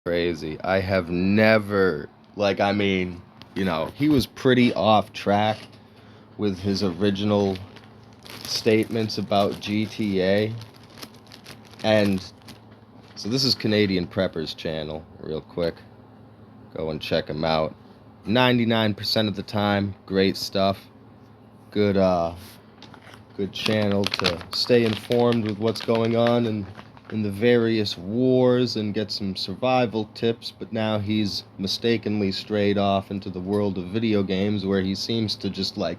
Crazy. I have never, like, I mean, he was pretty off track with his original statements about GTA. And so this is Canadian Prepper's channel, real quick. Go and check him out. 99% of the time, great stuff. Good, good channel to stay informed with what's going on in the various wars and get some survival tips, but now he's mistakenly strayed off into the world of video games where he seems to just like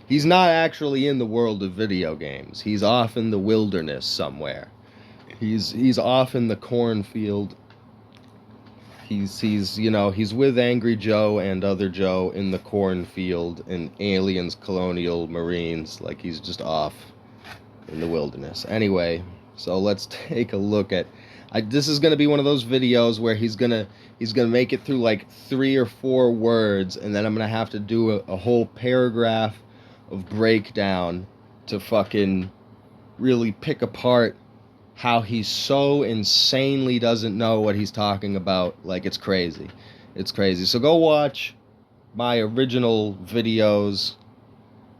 he's not actually in the world of video games. He's off in the wilderness somewhere. He's off in the cornfield. He's with Angry Joe and other Joe in the cornfield and aliens, colonial marines. Like, he's just off in the wilderness. Anyway, so let's take a look at. This is gonna be one of those videos where he's gonna make it through like 3 or 4 words, and then I'm gonna have to do a whole paragraph of breakdown to fucking really pick apart how he so insanely doesn't know what he's talking about. Like, it's crazy. It's crazy. So go watch my original videos.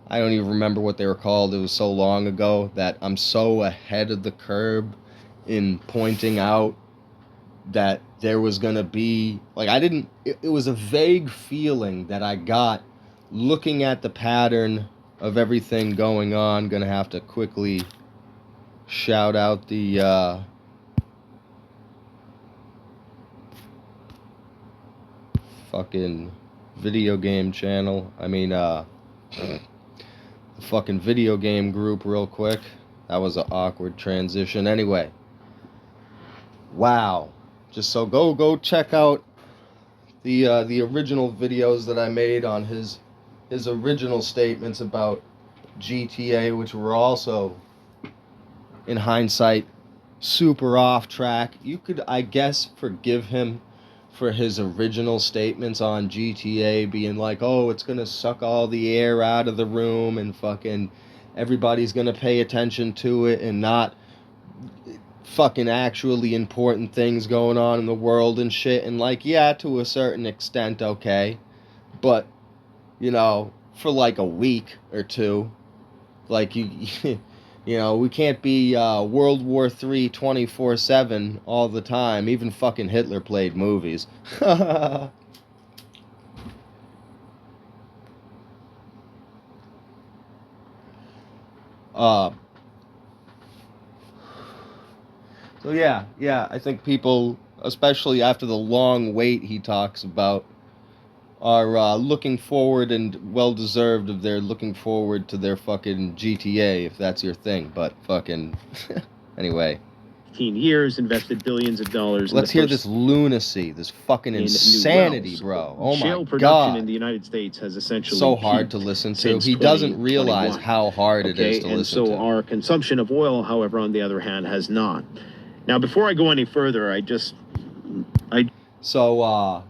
I don't even remember what they were called. It was so long ago that I'm so ahead of the curb in pointing out that there was going to be, like, it was a vague feeling that I got looking at the pattern of everything going on. Gonna have to quickly shout out the fucking video game channel. I mean, the fucking video game group real quick. That was an awkward transition. Anyway, wow. Just so go check out the original videos that I made on his original statements about GTA, which were also, in hindsight, super off track. You could, I guess, forgive him for his original statements on GTA being like, oh, it's gonna suck all the air out of the room and fucking everybody's gonna pay attention to it and not fucking actually important things going on in the world and shit. And like, yeah, to a certain extent, okay. But, for like a week or two, like you we can't be World War III 24/7 all the time. Even fucking Hitler played movies. uh, so yeah, I think people, especially after the long wait he talks about, are looking forward, and well deserved of their looking forward to their fucking GTA, if that's your thing. But fucking anyway. 15 years, invested billions of dollars. Let's hear this lunacy, this fucking insanity, bro. Oh my shale production god. in the United States has essentially so hard to listen to. He doesn't realize how hard it is to listen to. And so our consumption of oil, however, on the other hand, has not. Now, before I go any further, So,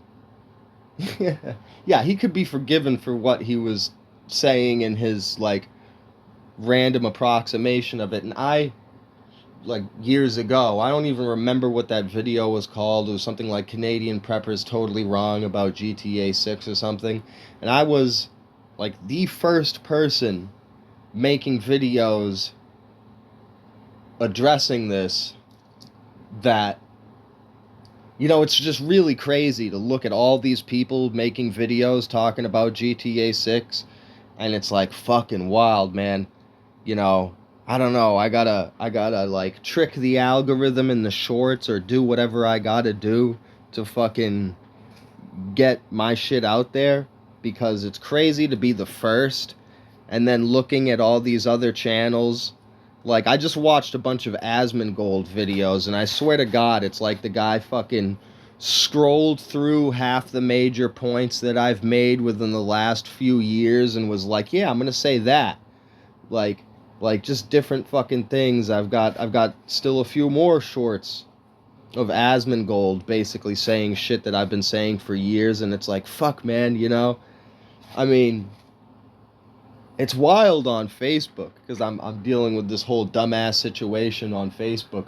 yeah, he could be forgiven for what he was saying in his, like, random approximation of it. And like, years ago, I don't even remember what that video was called. It was something like Canadian Preppers Totally Wrong about GTA 6 or something. And I was, like, the first person making videos addressing this. That, it's just really crazy to look at all these people making videos talking about GTA 6, and it's like fucking wild, man. I don't know, I gotta like trick the algorithm in the shorts or do whatever I gotta do to fucking get my shit out there, because it's crazy to be the first and then looking at all these other channels. Like, I just watched a bunch of Asmongold videos, and I swear to God, it's like the guy fucking scrolled through half the major points that I've made within the last few years and was like, yeah, I'm gonna say that. Like just different fucking things. I've got still a few more shorts of Asmongold basically saying shit that I've been saying for years, and it's like, fuck, man, I mean, it's wild on Facebook, because I'm dealing with this whole dumbass situation on Facebook.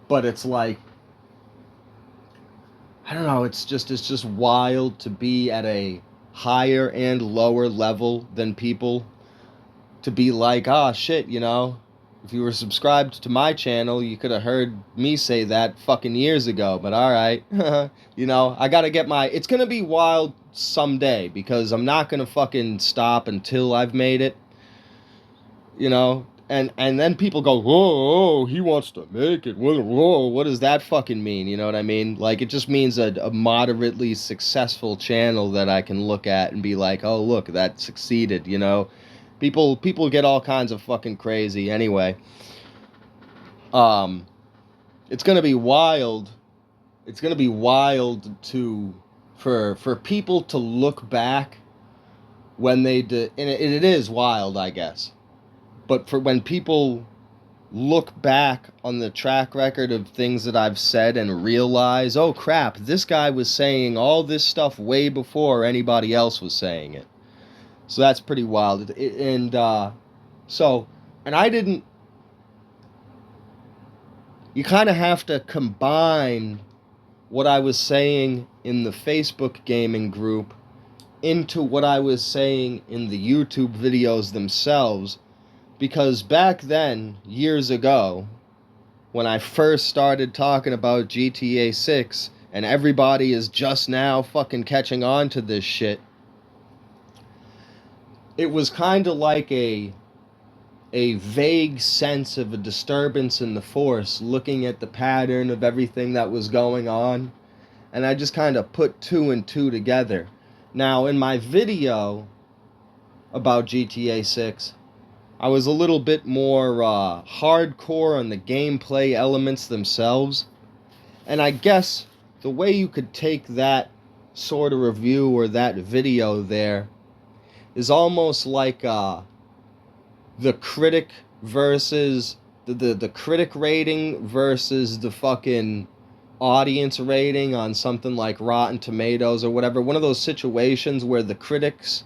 But it's like, I don't know, it's just wild to be at a higher and lower level than people, to be like, ah, shit, you know, if you were subscribed to my channel, you could have heard me say that fucking years ago, but alright. You know, I gotta get my. It's gonna be wild someday, because I'm not gonna fucking stop until I've made it. You know? And then people go, whoa, he wants to make it. Whoa, what does that fucking mean? You know what I mean? Like, it just means a moderately successful channel that I can look at and be like, oh, look, that succeeded, you know? People get all kinds of fucking crazy. Anyway, it's gonna be wild. It's gonna be wild to for people to look back when they did, and it is wild, I guess. But for when people look back on the track record of things that I've said and realize, oh crap, this guy was saying all this stuff way before anybody else was saying it. So that's pretty wild. And I didn't. You kind of have to combine what I was saying in the Facebook gaming group into what I was saying in the YouTube videos themselves. Because back then, years ago, when I first started talking about GTA 6, and everybody is just now fucking catching on to this shit, it was kind of like a vague sense of a disturbance in the force, looking at the pattern of everything that was going on, and I just kind of put two and two together. Now, in my video about GTA 6, I was a little bit more hardcore on the gameplay elements themselves. And I guess the way you could take that sort of review or that video there is almost like the critic versus the critic rating versus the fucking audience rating on something like Rotten Tomatoes or whatever. One of those situations where the critics,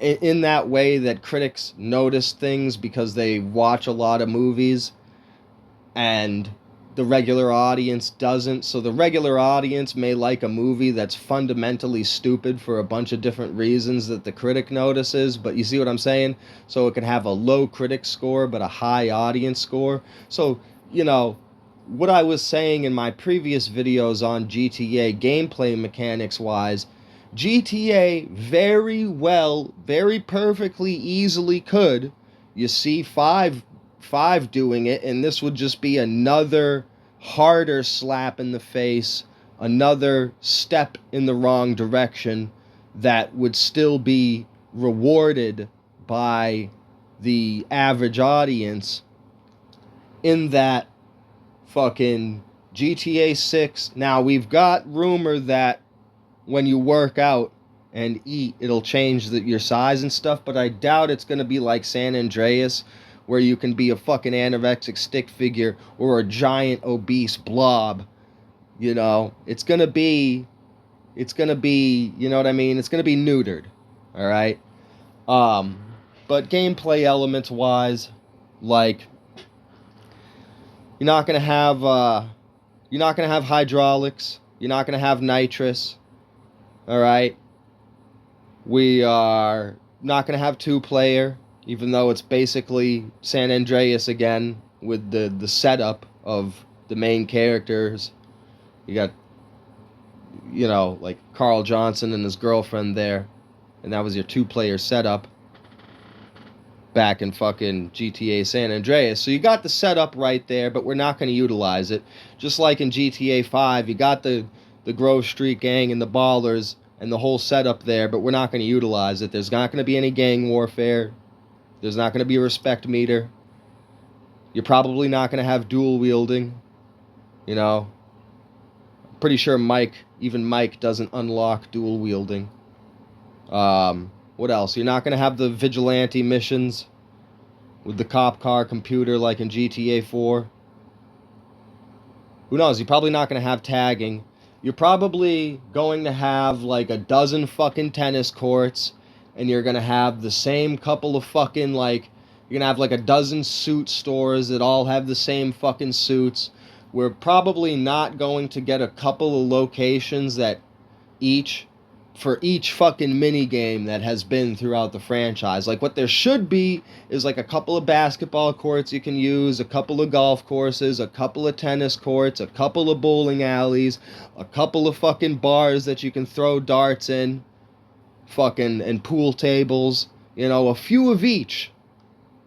in that way that critics notice things because they watch a lot of movies and the regular audience doesn't. So the regular audience may like a movie that's fundamentally stupid for a bunch of different reasons that the critic notices, but you see what I'm saying? So it can have a low critic score but a high audience score. So, you know, what I was saying in my previous videos on GTA gameplay mechanics wise, GTA very perfectly easily could. You see five doing it, and this would just be another harder slap in the face, another step in the wrong direction that would still be rewarded by the average audience, in that fucking GTA 6. Now, we've got rumor that when you work out and eat, it'll change your size and stuff, but I doubt it's going to be like San Andreas, where you can be a fucking anorexic stick figure or a giant obese blob. You know, it's going to be, you know what I mean? It's going to be neutered. All right? But gameplay elements wise, like, you're not going to have hydraulics. You're not going to have nitrous. All right. We are not going to have two-player, even though it's basically San Andreas again with the setup of the main characters. You got, you know, like Carl Johnson and his girlfriend there, and that was your two-player setup back in fucking GTA San Andreas. So you got the setup right there, but we're not going to utilize it. Just like in GTA 5, you got the Grove Street Gang and the Ballers and the whole setup there, but we're not going to utilize it. There's not going to be any gang warfare. There's not going to be a respect meter. You're probably not going to have dual wielding. You know, I'm pretty sure even Mike doesn't unlock dual wielding. What else? You're not going to have the vigilante missions with the cop car computer like in GTA 4. Who knows? You're probably not going to have tagging. You're probably going to have like a dozen fucking tennis courts, and you're going to have the same couple of fucking, like, you're going to have like a dozen suit stores that all have the same fucking suits. We're probably not going to get a couple of locations that for each fucking mini game that has been throughout the franchise. Like, what there should be is like a couple of basketball courts you can use, a couple of golf courses, a couple of tennis courts, a couple of bowling alleys, a couple of fucking bars that you can throw darts in, fucking, and pool tables, you know, a few of each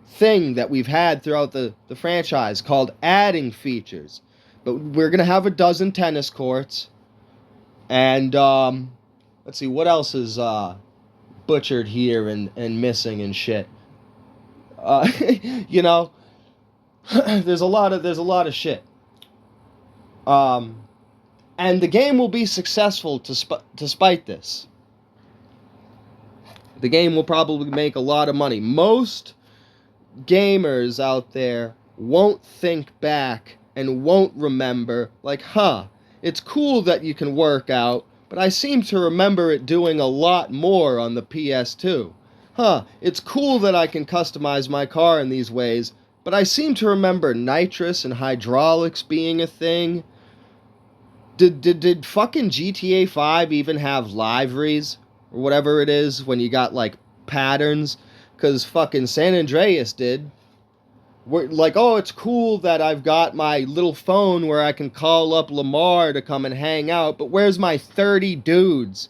thing that we've had throughout the franchise, called adding features. But we're gonna have a dozen tennis courts, and let's see what else is butchered here and missing and shit. You know, there's a lot of shit. And the game will be successful despite this. The game will probably make a lot of money. Most gamers out there won't think back and won't remember, like, it's cool that you can work out, but I seem to remember it doing a lot more on the PS2. It's cool that I can customize my car in these ways, but I seem to remember nitrous and hydraulics being a thing. Did fucking GTA 5 even have liveries? Or whatever it is when you got, like, patterns? Because fucking San Andreas did. We're like, oh, it's cool that I've got my little phone where I can call up Lamar to come and hang out, but where's my 30 dudes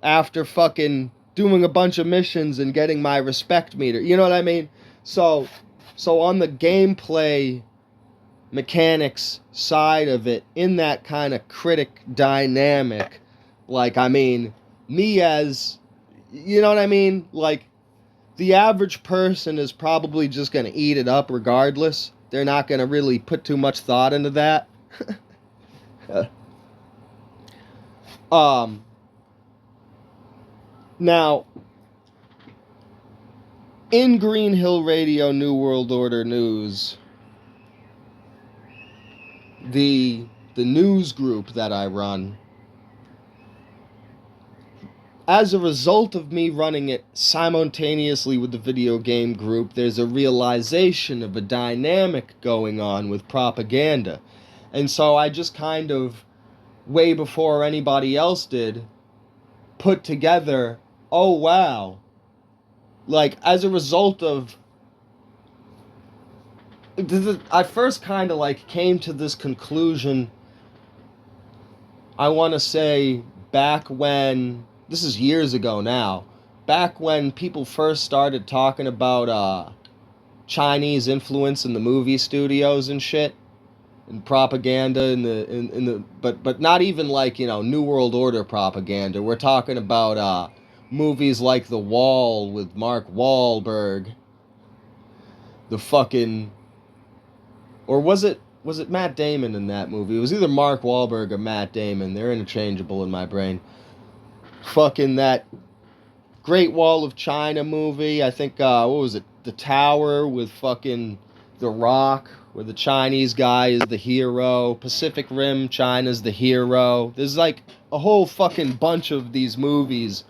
after fucking doing a bunch of missions and getting my respect meter? You know what I mean? So on the gameplay mechanics side of it, in that kind of critic dynamic, like, I mean, me as, you know what I mean? Like, the average person is now just going to eat it up regardless. They're not going to really put too much thought into that. Now, in Green Hill Radio New World Order news, the news group that I run, as a result of me running it simultaneously with the video game group, there's a realization of a dynamic going on with propaganda. And so I just kind of, way before anybody else did, put together, oh wow, like, as a result of, I first kind of, like, came to this conclusion, I want to say, back when, this is years ago now, back when people first started talking about Chinese influence in the movie studios and shit, and propaganda in the but not even, like, you know, New World Order propaganda. We're talking about movies like The Wall with Mark Wahlberg, the fucking, or was it Matt Damon in that movie? It was either Mark Wahlberg or Matt Damon. They're interchangeable in my brain. Fucking that Great Wall of China movie. I think, what was it? The Tower with fucking The Rock, where the Chinese guy is the hero. Pacific Rim, China's the hero. There's like a whole fucking bunch of these movies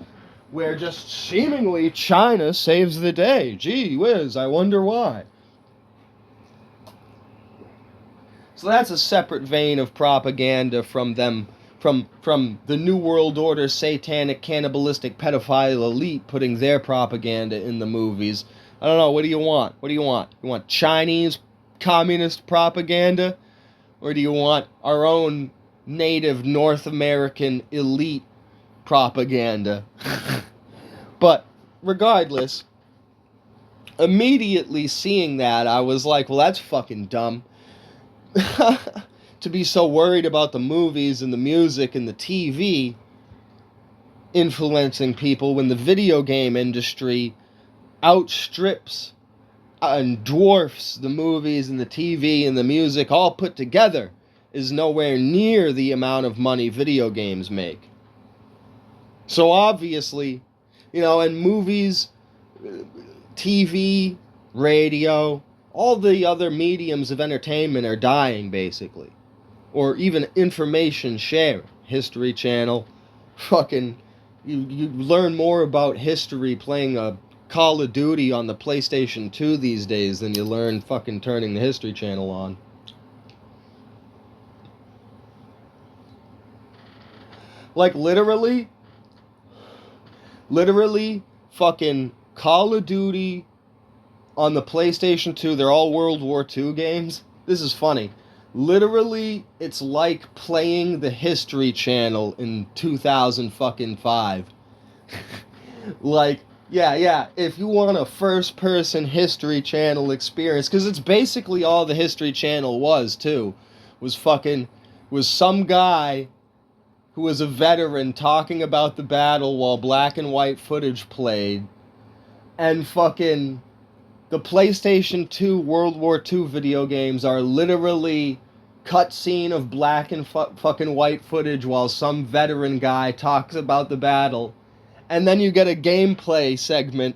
where just seemingly China saves the day. Gee whiz, I wonder why. So that's a separate vein of propaganda from them, from the New World Order satanic cannibalistic pedophile elite putting their propaganda in the movies. I don't know, what do you want? What do you want? You want Chinese communist propaganda? Or do you want our own native North American elite propaganda? But regardless, immediately seeing that, I was like, well, that's fucking dumb. To be so worried about the movies and the music and the TV influencing people when the video game industry outstrips and dwarfs the movies and the TV and the music all put together is nowhere near the amount of money video games make. So obviously, you know, and movies, TV, radio, all the other mediums of entertainment are dying, basically. Or even information sharing. History Channel. Fucking, you learn more about history playing a Call of Duty on the PlayStation 2 these days than you learn fucking turning the History Channel on. Like, literally, fucking Call of Duty on the PlayStation 2, they're all World War II games. This is funny. Literally, it's like playing the History Channel in 2005. Like, yeah, if you want a first-person History Channel experience, because it's basically all the History Channel was, too, was some guy who was a veteran talking about the battle while black and white footage played, and fucking the PlayStation 2 World War II video games are literally cutscene of black and fucking white footage while some veteran guy talks about the battle. And then you get a gameplay segment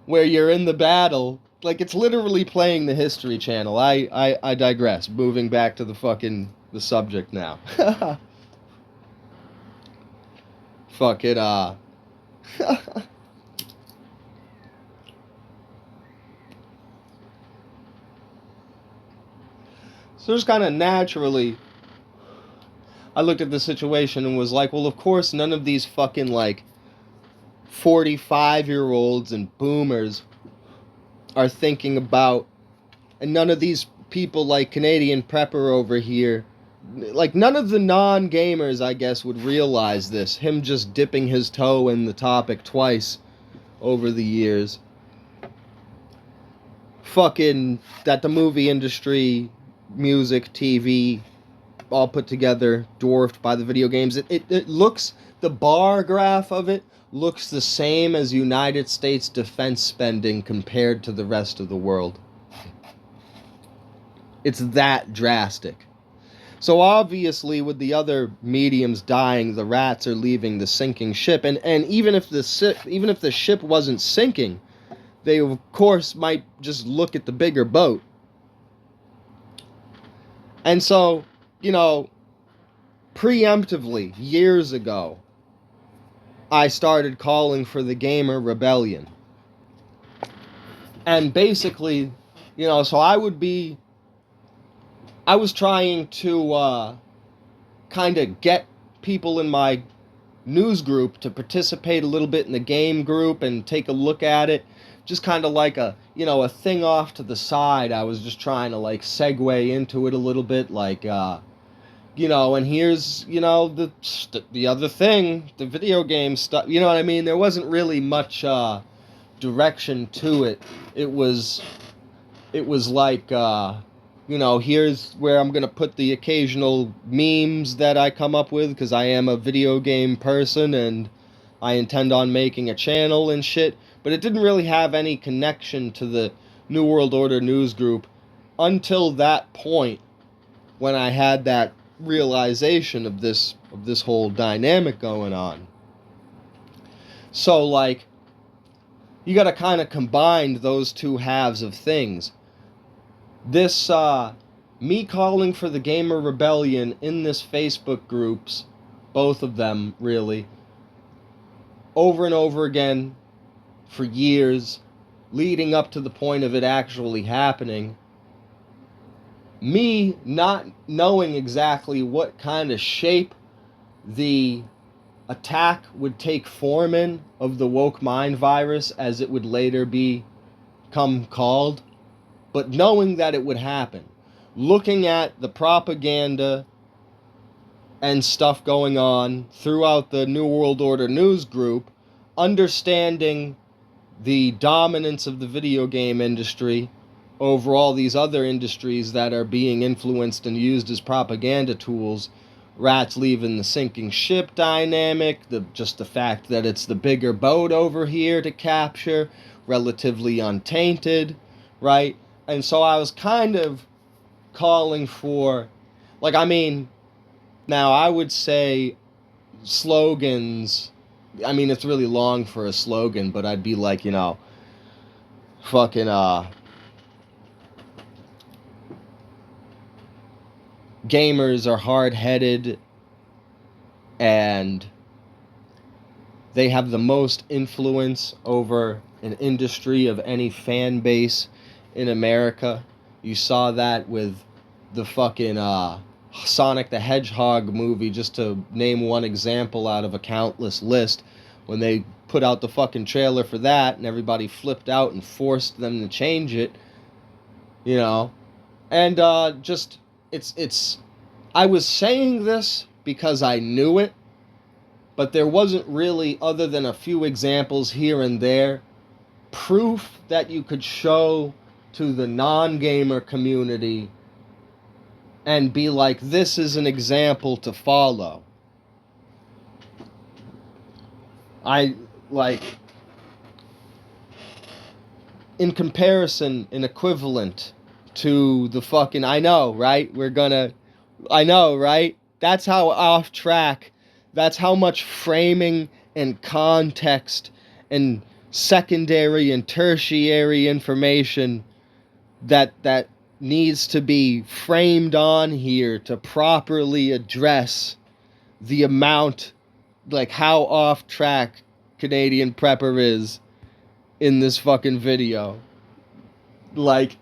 where you're in the battle. Like, it's literally playing the History Channel. I digress. Moving back to the subject now. Fuck it, So just kind of naturally, I looked at the situation and was like, well, of course, none of these fucking, like, 45-year-olds and boomers are thinking about, and none of these people like Canadian Prepper over here, like, none of the non-gamers, I guess, would realize this, him just dipping his toe in the topic twice over the years. Fucking, that the movie industry, music, TV, all put together, dwarfed by the video games. It looks, the bar graph of it looks the same as United States defense spending compared to the rest of the world. It's that drastic. So obviously, with the other mediums dying, the rats are leaving the sinking ship, and even if the ship wasn't sinking, they of course might just look at the bigger boat. And so, you know, preemptively, years ago, I started calling for the Gamer Rebellion. And basically, you know, so I was trying to kind of get people in my news group to participate a little bit in the game group and take a look at it. Just kind of like a thing off to the side. I was just trying to, like, segue into it a little bit, like, and here's, the other thing, the video game stuff, you know what I mean? There wasn't really much direction to it. It was like, here's where I'm going to put the occasional memes that I come up with, because I am a video game person and I intend on making a channel and shit. But it didn't really have any connection to the New World Order news group until that point, when I had that realization of this whole dynamic going on. So, like, you got to kind of combine those two halves of things. This, me calling for the Gamer Rebellion in this Facebook groups, both of them, really, over and over again, for years, leading up to the point of it actually happening. Me not knowing exactly what kind of shape the attack would take form in of the woke mind virus, as it would later become called, but knowing that it would happen. Looking at the propaganda and stuff going on throughout the New World Order news group, understanding the dominance of the video game industry over all these other industries that are being influenced and used as propaganda tools, rats leaving the sinking ship dynamic, just the fact that it's the bigger boat over here to capture, relatively untainted, right? And so I was kind of calling for, like, I mean, now I would say slogans, I mean, it's really long for a slogan, but I'd be like, fucking, gamers are hard-headed, and they have the most influence over an industry of any fan base in America. You saw that with the fucking Sonic the Hedgehog movie, just to name one example out of a countless list, when they put out the fucking trailer for that and everybody flipped out and forced them to change it, you know. And just it's I was saying this because I knew it, but there wasn't really, other than a few examples here and there, proof that you could show to the non-gamer community and be like, this is an example to follow. In comparison, an equivalent to the fucking, I know, right? That's how off track, that's how much framing and context and secondary and tertiary information that needs to be framed on here to properly address the amount, like how off track Canadian Prepper is in this fucking video. Like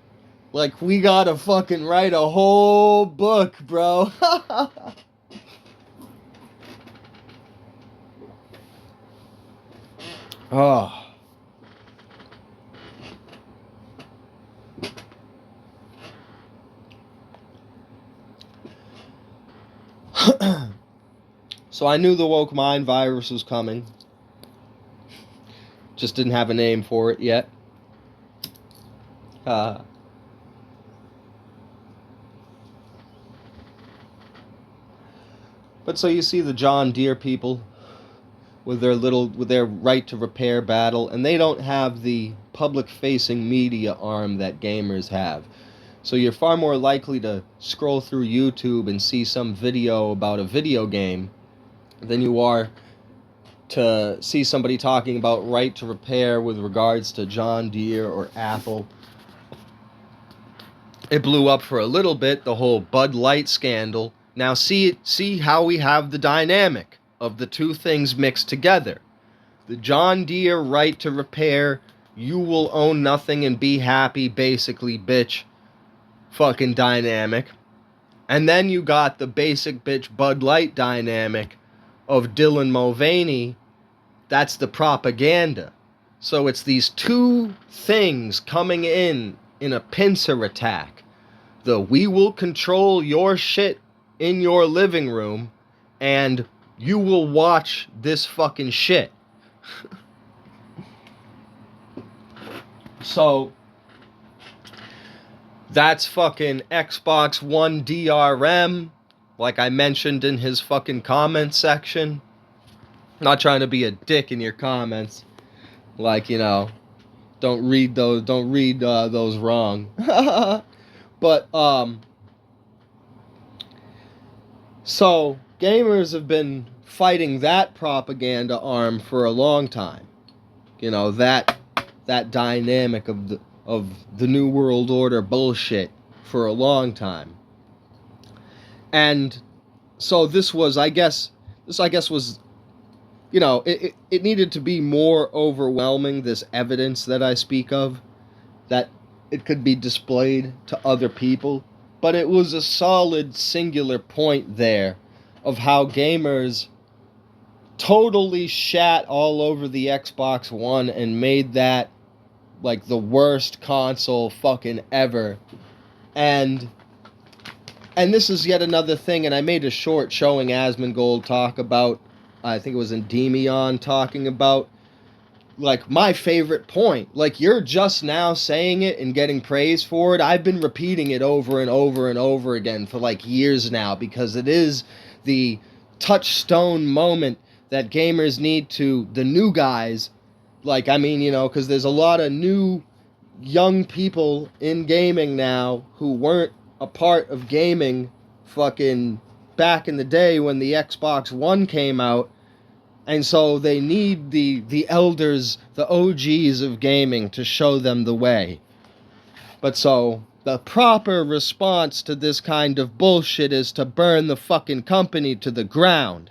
we gotta fucking write a whole book, bro. Oh. So I knew the woke mind virus was coming. Just didn't have a name for it yet. But so you see the John Deere people with their right to repair battle, and they don't have the public-facing media arm that gamers have. So you're far more likely to scroll through YouTube and see some video about a video game than you are to see somebody talking about right to repair with regards to John Deere or Apple. It blew up for a little bit, the whole Bud Light scandal. Now see how we have the dynamic of the two things mixed together. The John Deere right to repair, you will own nothing and be happy, basically, bitch, fucking dynamic. And then you got the basic bitch Bud Light dynamic of Dylan Mulvaney. That's the propaganda. So it's these two things coming in a pincer attack. The we will control your shit in your living room, and you will watch this fucking shit. So that's fucking Xbox One DRM, like I mentioned in his fucking comment section. Not trying to be a dick in your comments, like, you know, don't read those wrong. But so gamers have been fighting that propaganda arm for a long time. You know, that dynamic of the New World Order bullshit for a long time. And so this was, I guess was, you know, it needed to be more overwhelming, this evidence that I speak of, that it could be displayed to other people. But it was a solid singular point there of how gamers totally shat all over the Xbox One and made that like the worst console fucking ever. And this is yet another thing, and I made a short showing Asmongold talk about, I think it was Endymion talking about, like, my favorite point. Like, you're just now saying it and getting praise for it. I've been repeating it over and over and over again for, like, years now, because it is the touchstone moment that gamers need to, the new guys, like, I mean, you know, because there's a lot of new young people in gaming now who weren't a part of gaming fucking back in the day when the Xbox One came out. And so they need the elders, the OGs of gaming, to show them the way. But so the proper response to this kind of bullshit is to burn the fucking company to the ground.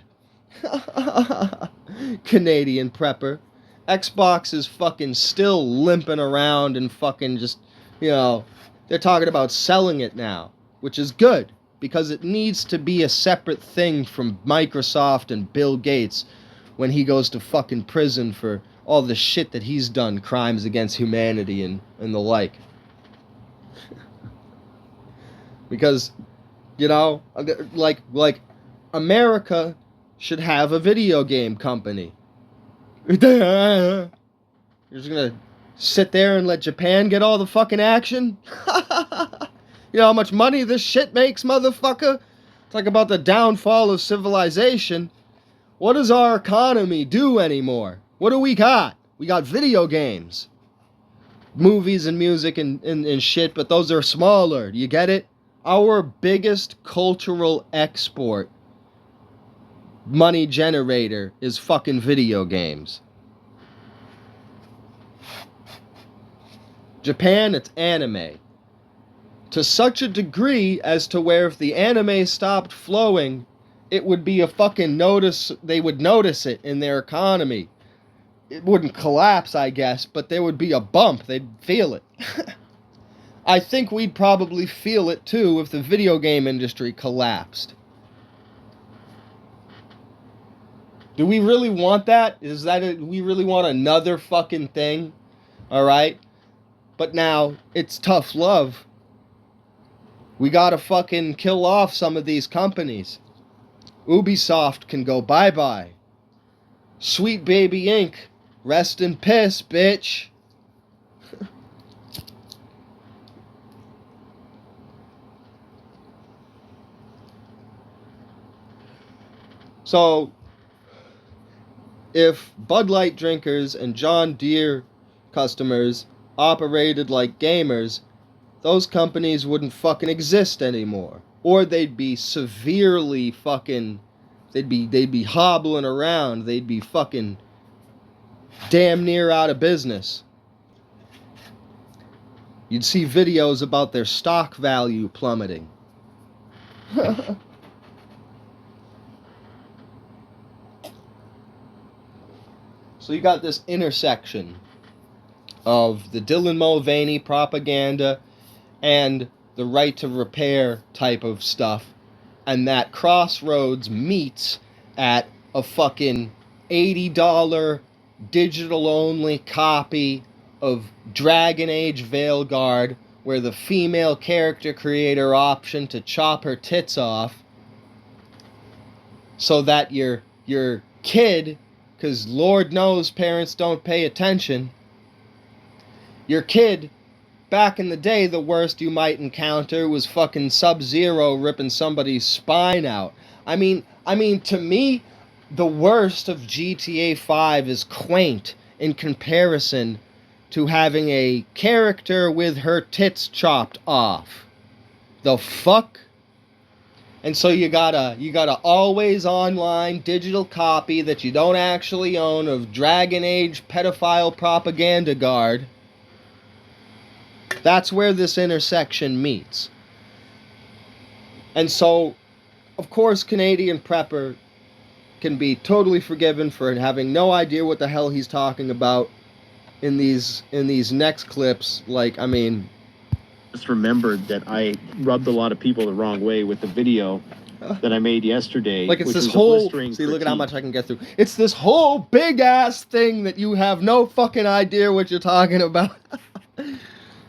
Canadian Prepper. Xbox is fucking still limping around and fucking just, you know, they're talking about selling it now, which is good, because it needs to be a separate thing from Microsoft and Bill Gates when he goes to fucking prison for all the shit that he's done, crimes against humanity and the like. Because, you know, like America should have a video game company. You're just gonna sit there and let Japan get all the fucking action? You know how much money this shit makes, motherfucker? Talk about the downfall of civilization. What does our economy do anymore? What do we got? We got video games. Movies and music and shit, but those are smaller. Do you get it? Our biggest cultural export money generator is fucking video games. Japan, it's anime. To such a degree as to where if the anime stopped flowing, it would be a fucking notice, they would notice it in their economy. It wouldn't collapse, I guess, but there would be a bump. They'd feel it. I think we'd probably feel it too if the video game industry collapsed. Do we really want that? We really want another fucking thing? Alright? But now, it's tough love. We gotta fucking kill off some of these companies. Ubisoft can go bye-bye. Sweet Baby Inc. Rest in piss, bitch. So, if Bud Light drinkers and John Deere customers operated like gamers, those companies wouldn't fucking exist anymore. Or they'd be severely fucking... They'd be hobbling around. They'd be fucking damn near out of business. You'd see videos about their stock value plummeting. So you got this intersection of the Dylan Mulvaney propaganda and the right to repair type of stuff, and that crossroads meets at a fucking $80 digital-only copy of Dragon Age Veilguard, where the female character creator option to chop her tits off so that your kid, because Lord knows parents don't pay attention, your kid, back in the day, the worst you might encounter was fucking Sub-Zero ripping somebody's spine out. I mean, to me, the worst of GTA 5 is quaint in comparison to having a character with her tits chopped off. The fuck? And so you got a always online digital copy that you don't actually own of Dragon Age pedophile propaganda guard. That's where this intersection meets. And so, of course, Canadian Prepper can be totally forgiven for having no idea what the hell he's talking about in these next clips. Like, I mean, just remembered that I rubbed a lot of people the wrong way with the video that I made yesterday. Like, it's this whole... See, look at how much I can get through. It's this whole big-ass thing that you have no fucking idea what you're talking about.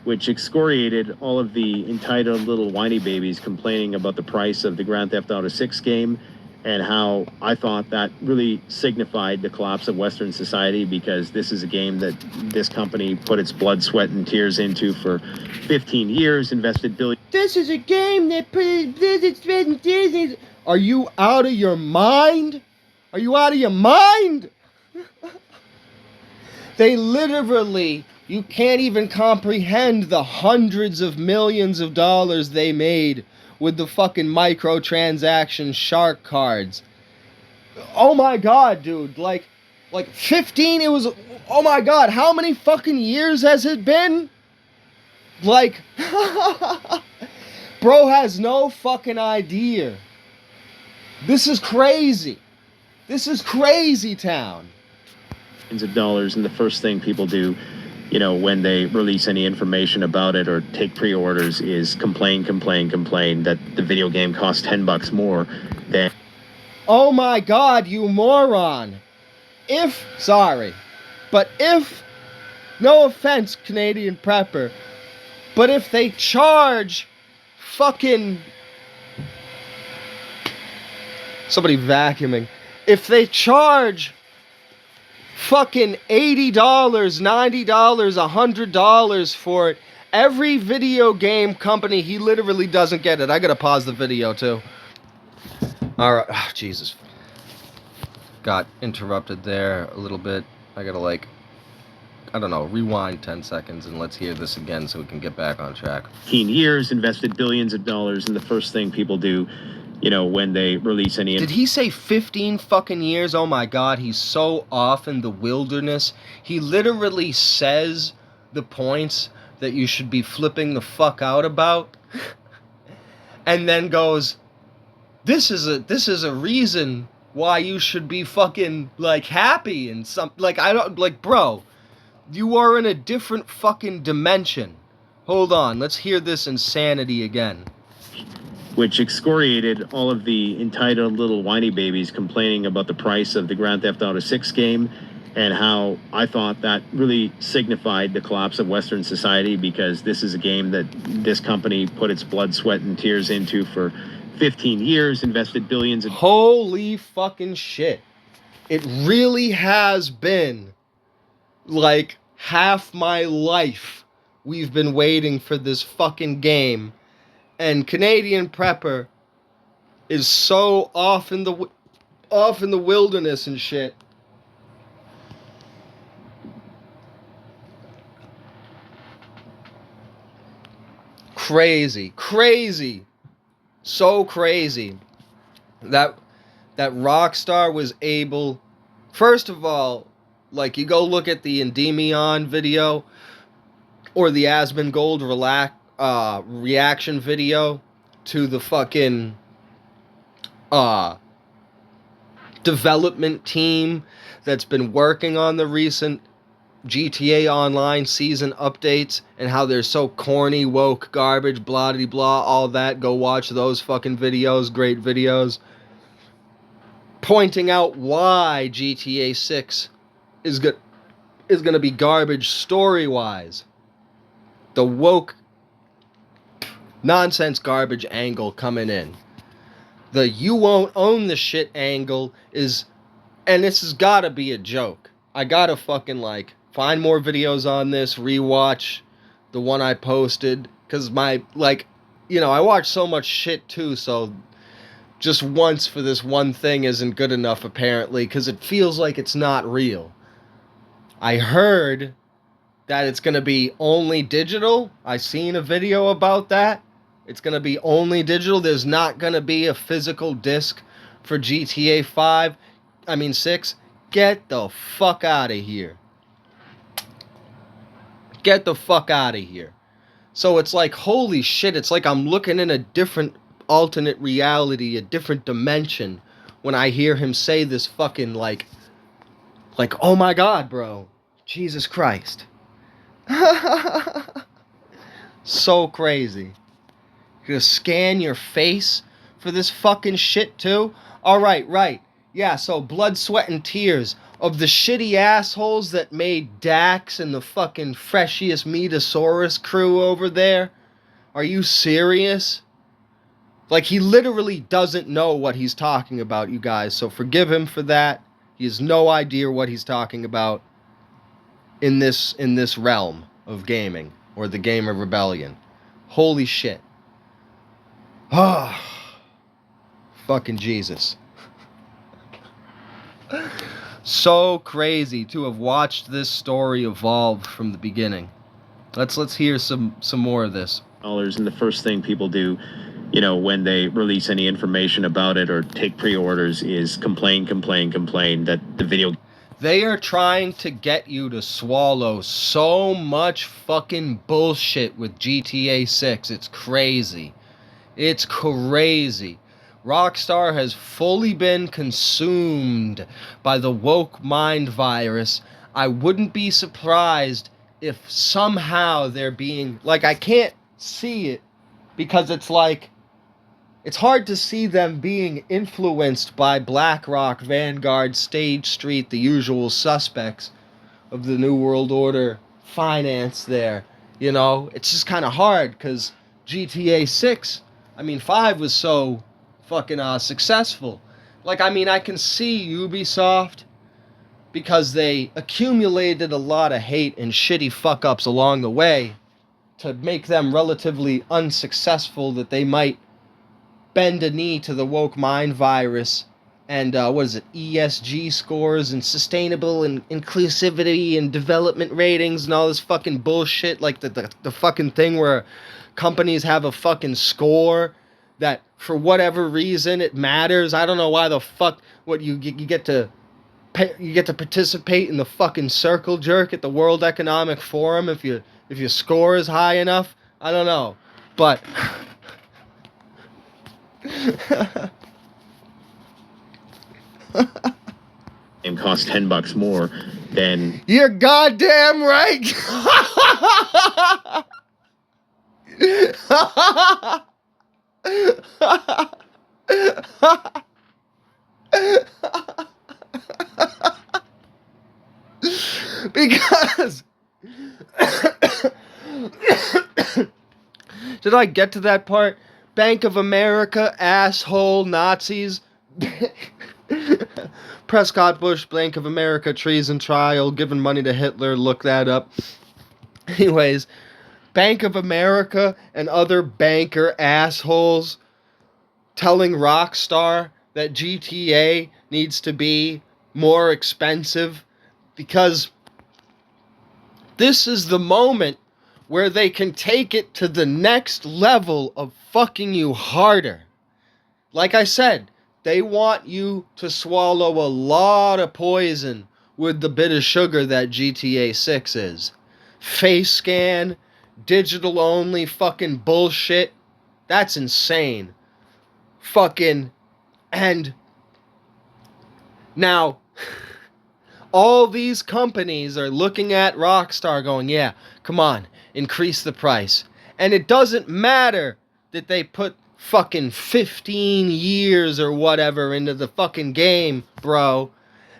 Which excoriated all of the entitled little whiny babies complaining about the price of the Grand Theft Auto 6 game, and how I thought that really signified the collapse of Western society, because this is a game that this company put its blood, sweat, and tears into for 15 years, invested billions. This is a game that put its blood and tears into... Are you out of your mind? Are you out of your mind? They literally... You can't even comprehend the hundreds of millions of dollars they made with the fucking microtransaction shark cards. Oh my god, dude. Like 15, it was... Oh my god, how many fucking years has it been? Like... Bro has no fucking idea. This is crazy. This is crazy town. Of dollars, and the first thing people do when they release any information about it or take pre-orders is complain that the video game costs $10 more than. Oh my God, you moron. No offense, Canadian Prepper, but if they charge fucking... Somebody vacuuming. If they charge fucking $80, $90, $100 for it, every video game company, he literally doesn't get it. I gotta pause the video too. Alright, oh, Jesus. Got interrupted there a little bit. I gotta rewind 10 seconds and let's hear this again so we can get back on track. 15 years, invested billions of dollars, and the first thing people do, when they release any... Did he say 15 fucking years? Oh my God, he's so off in the wilderness. He literally says the points that you should be flipping the fuck out about. And then goes, this is a reason why you should be fucking, happy and bro, you are in a different fucking dimension. Hold on, let's hear this insanity again. Which excoriated all of the entitled little whiny babies complaining about the price of the Grand Theft Auto 6 game, and how I thought that really signified the collapse of Western society, because this is a game that this company put its blood, sweat, and tears into for 15 years, invested billions of... Holy fucking shit. It really has been half my life we've been waiting for this fucking game. And Canadian Prepper is so off in the wilderness and shit. Crazy. So crazy that Rockstar was able, first of all, you go look at the Endymion video or the Asmongold reaction video to the fucking development team that's been working on the recent GTA Online season updates, and how they're so corny, woke, garbage, blah de blah, all that. Go watch those fucking videos, great videos, pointing out why GTA 6 is gonna be garbage story-wise. The woke nonsense garbage angle coming in. The you won't own the shit angle is, and this has gotta be a joke. I gotta fucking find more videos on this, rewatch the one I posted, because I watch so much shit too, so just once for this one thing isn't good enough apparently, because it feels like it's not real. I heard that it's gonna be only digital. I seen a video about that. It's gonna be only digital. There's not gonna be a physical disc for GTA 6. Get the fuck out of here. Get the fuck out of here. So it's holy shit, it's I'm looking in a different alternate reality, a different dimension, when I hear him say this fucking oh my God, bro. Jesus Christ. So crazy. You're gonna scan your face for this fucking shit too? Alright, right. Yeah, so blood, sweat, and tears of the shitty assholes that made Dax and the fucking Freshiest Metasaurus crew over there. Are you serious? He literally doesn't know what he's talking about, you guys, so forgive him for that. He has no idea what he's talking about in this realm of gaming, or the Gamer Rebellion. Holy shit. Ah, fucking Jesus. So crazy to have watched this story evolve from the beginning. Let's hear some more of this. And the first thing people do, when they release any information about it or take pre-orders is complain that the video... They are trying to get you to swallow so much fucking bullshit with GTA 6. It's crazy. It's crazy. Rockstar has fully been consumed by the woke mind virus. I wouldn't be surprised if somehow they're being, like, I can't see it because it's like, it's hard to see them being influenced by BlackRock, Vanguard, State Street, the usual suspects of the New World Order finance there. You know, it's just kind of hard because GTA 6, I mean, 5 was so fucking successful. Like, I mean, I can see Ubisoft because they accumulated a lot of hate and shitty fuck-ups along the way to make them relatively unsuccessful, that they might bend a knee to the woke mind virus and what is it, ESG scores and sustainable and inclusivity and development ratings and all this fucking bullshit, like the fucking thing where companies have a fucking score that for whatever reason it matters. I don't know why the fuck what you get to participate in the fucking circle jerk at the World Economic Forum if your score is high enough. I don't know, but Game costs $10 more than you're goddamn right. Because did I get to that part? Bank of America, asshole, Nazis. Prescott Bush, Bank of America, treason trial, giving money to Hitler, look that up. Anyways, Bank of America and other banker assholes telling Rockstar that GTA needs to be more expensive because this is the moment where they can take it to the next level of fucking you harder. Like I said, they want you to swallow a lot of poison with the bit of sugar that GTA 6 is. Face scan, digital only fucking bullshit. That's insane. Fucking, and now all these companies are looking at Rockstar going, yeah, come on, increase the price. And it doesn't matter that they put fucking 15 years or whatever into the fucking game, bro.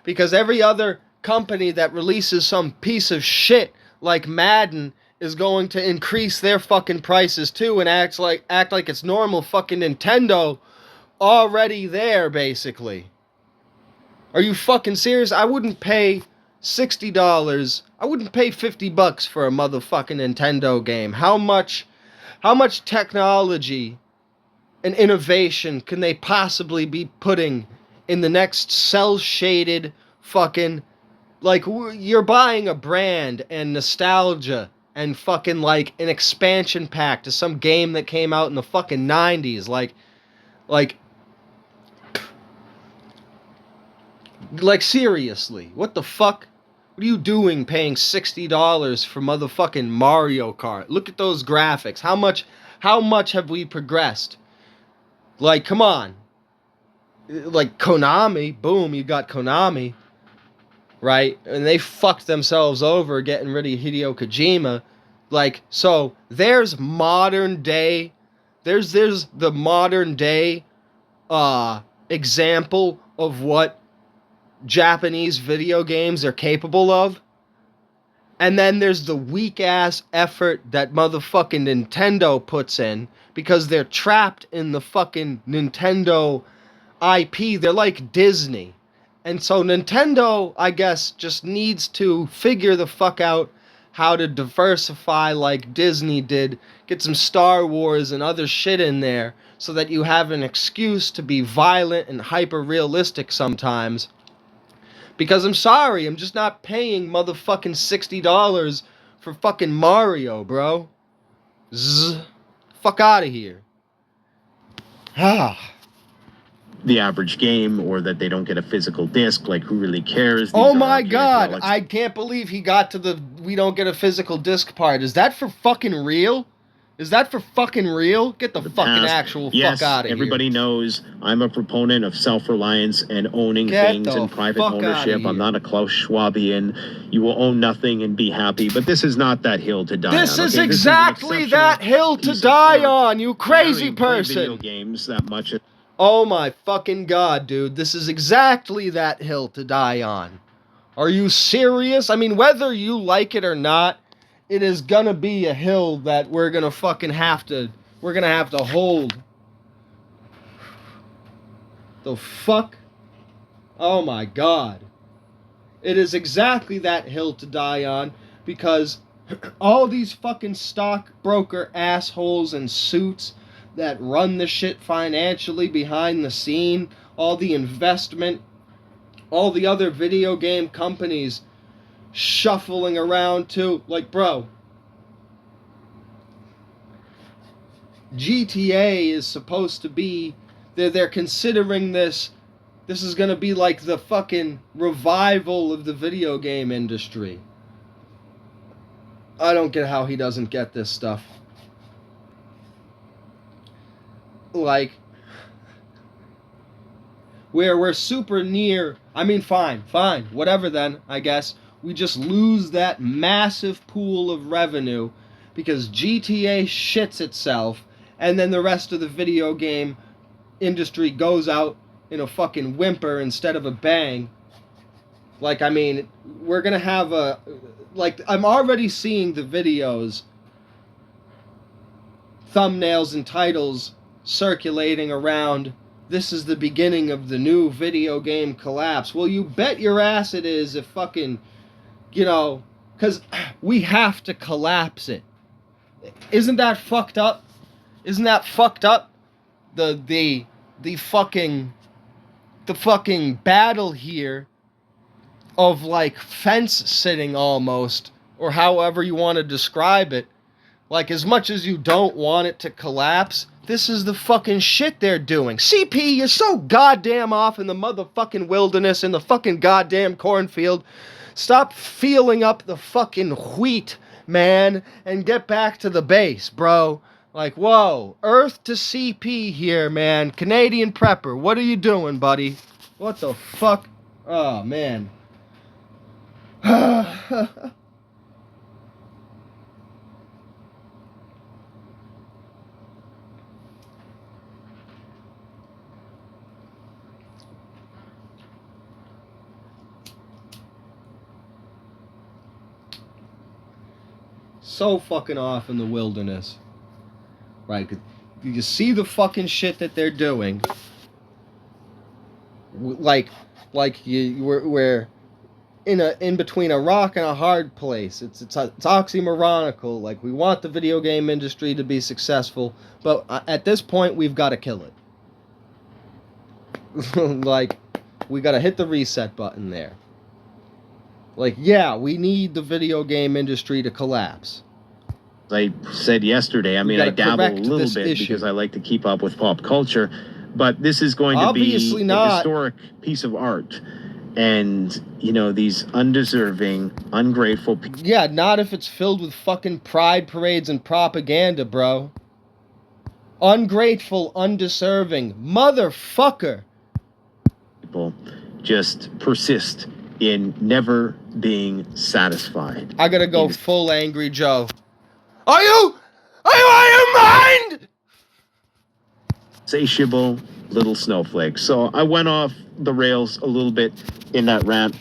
Because every other company that releases some piece of shit like Madden is going to increase their fucking prices too and act like it's normal. Fucking Nintendo already there, basically. Are you fucking serious? I wouldn't pay $60. I wouldn't pay $50 for a motherfucking Nintendo game. How much technology and innovation can they possibly be putting in the next cel-shaded fucking, like, you're buying a brand and nostalgia and fucking like an expansion pack to some game that came out in the fucking 90s, like seriously, what the fuck? What are you doing paying $60 for motherfucking Mario Kart? Look at those graphics. How much have we progressed? Like, come on. Like Konami, boom, you got Konami, right? And they fucked themselves over getting rid of Hideo Kojima. Like, so there's the modern day example of what Japanese video games are capable of. And then there's the weak ass effort that motherfucking Nintendo puts in because they're trapped in the fucking Nintendo IP. They're like Disney. And so Nintendo, I guess, just needs to figure the fuck out how to diversify like Disney did. Get some Star Wars and other shit in there so that you have an excuse to be violent and hyper-realistic sometimes. Because I'm sorry, I'm just not paying motherfucking $60 for fucking Mario, bro. Fuck out of here. The average game, or that they don't get a physical disc. Like, who really cares? Oh my god, I can't believe he got to the we don't get a physical disc part. Is that for fucking real? Is that for fucking real? Get the fucking past. actual Yes, fuck out of here. everybody knows I'm a proponent of self-reliance and owning Get things the and private fuck outta ownership. here. I'm not a Klaus Schwabian. You will own nothing and be happy. But this is not that hill to die on. This is okay? exactly This is an that hill to piece of die art. on, you crazy I don't even play video person. games that much. Oh my fucking god, dude. This is exactly that hill to die on. Are you serious? I mean, whether you like it or not, it is gonna be a hill that we're gonna fucking have to hold. The fuck? Oh my god. It is exactly that hill to die on, because all these fucking stockbroker assholes in suits that run the shit financially behind the scene, all the investment, all the other video game companies shuffling around too. Like, bro, GTA is supposed to be, they're considering this is going to be like the fucking revival of the video game industry. I don't get how he doesn't get this stuff. Like, we're super near. I mean, fine, whatever then, I guess. We just lose that massive pool of revenue because GTA shits itself, and then the rest of the video game industry goes out in a fucking whimper instead of a bang. Like, I mean, we're gonna have a... Like, I'm already seeing the videos, thumbnails and titles circulating around, this is the beginning of the new video game collapse. Well, you bet your ass it is if fucking, you know, because we have to collapse it. Isn't that fucked up? Isn't that fucked up? The fucking battle here of like fence sitting almost, or however you want to describe it. Like, as much as you don't want it to collapse, this is the fucking shit they're doing. CP, you're so goddamn off in the motherfucking wilderness, in the fucking goddamn cornfield. Stop feeling up the fucking wheat, man, and get back to the base, bro. Like, whoa, Earth to CP here, man. Canadian Prepper, what are you doing, buddy? What the fuck? Oh, man. So fucking off in the wilderness. Right? You see the fucking shit that they're doing. Like we're in between a rock and a hard place. It's oxymoronical. Like, we want the video game industry to be successful, but at this point we've got to kill it. Like, we got to hit the reset button there. Like, yeah, we need the video game industry to collapse. I said yesterday, I mean, I dabble a little bit issue because I like to keep up with pop culture, but this is going to Obviously be not. a historic piece of art. And, you know, these undeserving, ungrateful people. Yeah, not if it's filled with fucking pride parades and propaganda, bro. Ungrateful, undeserving, motherfucker. People just persist in never being satisfied. I gotta go full Angry Joe. Are you out of your mind? Insatiable little snowflake. So I went off the rails a little bit in that rant.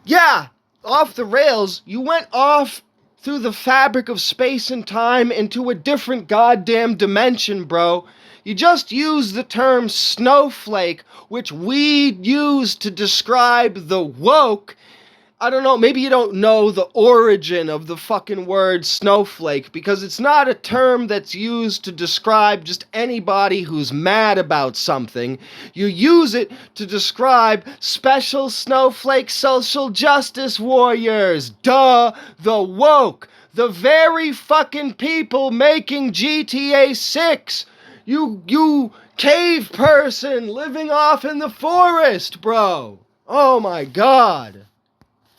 Yeah, off the rails. You went off through the fabric of space and time into a different goddamn dimension, bro. You just used the term snowflake, which we use to describe the woke. I don't know, maybe you don't know the origin of the fucking word snowflake, because it's not a term that's used to describe just anybody who's mad about something. You use it to describe special snowflake social justice warriors. Duh, the woke. The very fucking people making GTA 6. You cave person living off in the forest, bro. Oh my god.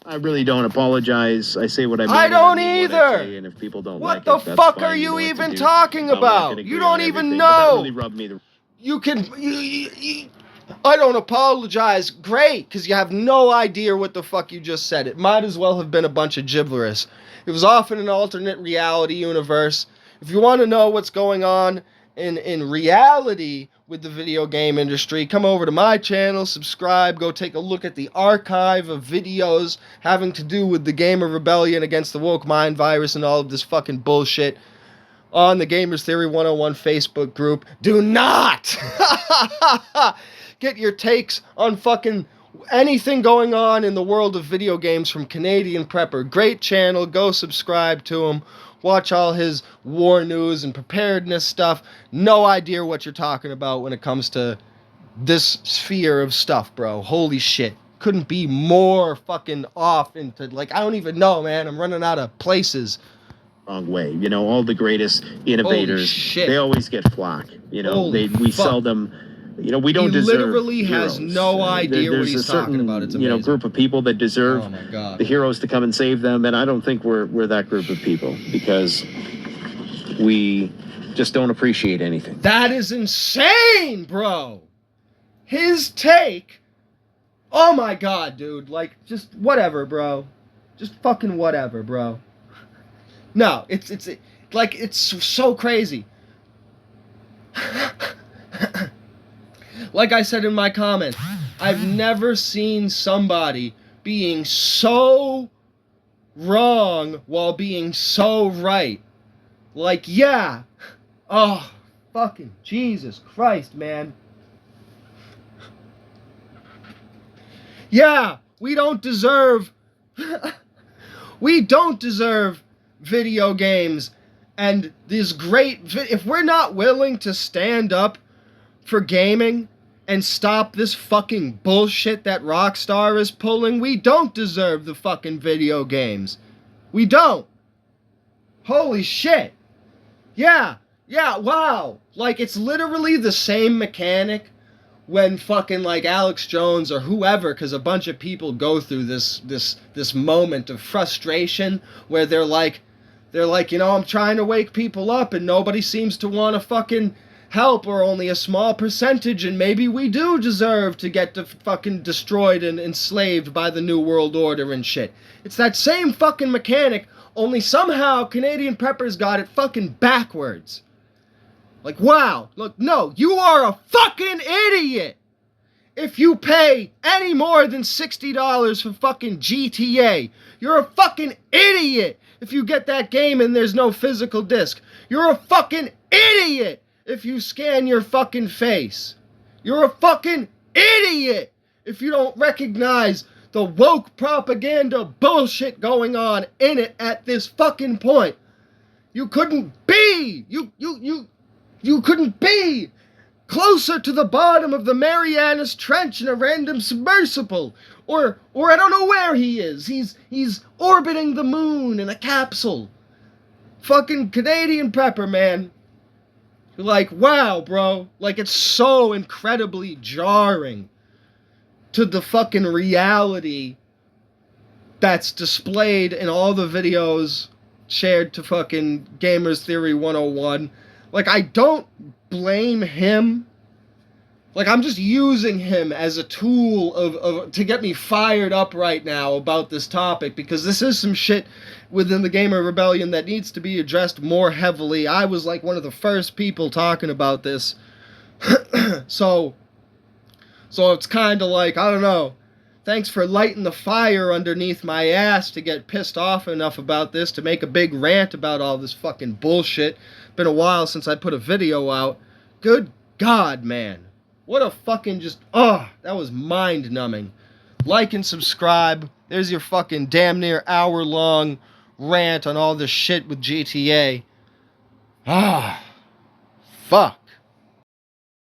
I really don't apologize. I say what I mean. I don't mean what I either. say, and if people don't What like the it, that's fuck fine. are you know what to even do. talking I'm not about? gonna You agree don't on even everything, but that know. really rubbed me the You can. I don't apologize. Great, because you have no idea what the fuck you just said. It might as well have been a bunch of gibberish. It was off in an alternate reality universe. If you want to know what's going on in reality with the video game industry, come over to my channel, subscribe, go take a look at the archive of videos having to do with the Gamer Rebellion against the woke mind virus and all of this fucking bullshit on the Gamers Theory 101 Facebook group. Do not get your takes on fucking anything going on in the world of video games from Canadian Prepper. Great channel. Go subscribe to him. Watch all his war news and preparedness stuff. No idea what you're talking about when it comes to this sphere of stuff, bro. Holy shit. Couldn't be more fucking off into, like, I don't even know, man. I'm running out of places. wrong way. You know, all the greatest innovators, they always get flack. You know, we seldom. You know, we don't deserve. He literally has no idea what he's talking about. It's amazing. Group of people that deserve the heroes to come and save them, and I don't think we're that group of people because we just don't appreciate anything. That is insane, bro. His take. Oh my god, dude. Like, just whatever, bro. Just fucking whatever, bro. No, it's so crazy. Like I said in my comment, I've never seen somebody being so wrong while being so right. Like, yeah. Oh, fucking Jesus Christ, man. Yeah, we don't deserve video games and these great if we're not willing to stand up for gaming and stop this fucking bullshit that Rockstar is pulling, we don't deserve the fucking video games. We don't. Holy shit. Yeah, wow. Like, it's literally the same mechanic when fucking like Alex Jones or whoever, because a bunch of people go through this moment of frustration where they're like, you know, I'm trying to wake people up and nobody seems to want to fucking help, or only a small percentage, and maybe we do deserve to get fucking destroyed and enslaved by the New World Order and shit. It's that same fucking mechanic, only somehow Canadian Preppers got it fucking backwards. Like, wow, look, no, you are a fucking idiot if you pay any more than $60 for fucking GTA. You're a fucking idiot if you get that game and there's no physical disc. You're a fucking idiot if you scan your fucking face. You're a fucking idiot if you don't recognize the woke propaganda bullshit going on in it at this fucking point. You couldn't be, you couldn't be closer to the bottom of the Marianas Trench in a random submersible. Or I don't know where he is. He's orbiting the moon in a capsule. Fucking Canadian Prepper, man. Like, wow, bro. Like, it's so incredibly jarring to the fucking reality that's displayed in all the videos shared to fucking Gamers Theory 101. Like, I don't blame him. Like, I'm just using him as a tool of to get me fired up right now about this topic, because this is some shit within the Gamer Rebellion that needs to be addressed more heavily. I was like one of the first people talking about this. So it's kind of like, I don't know, thanks for lighting the fire underneath my ass to get pissed off enough about this to make a big rant about all this fucking bullshit. Been a while since I put a video out. Good God, man. What a fucking that was mind-numbing. Like and subscribe. There's your fucking damn near hour-long rant on all this shit with GTA. Fuck.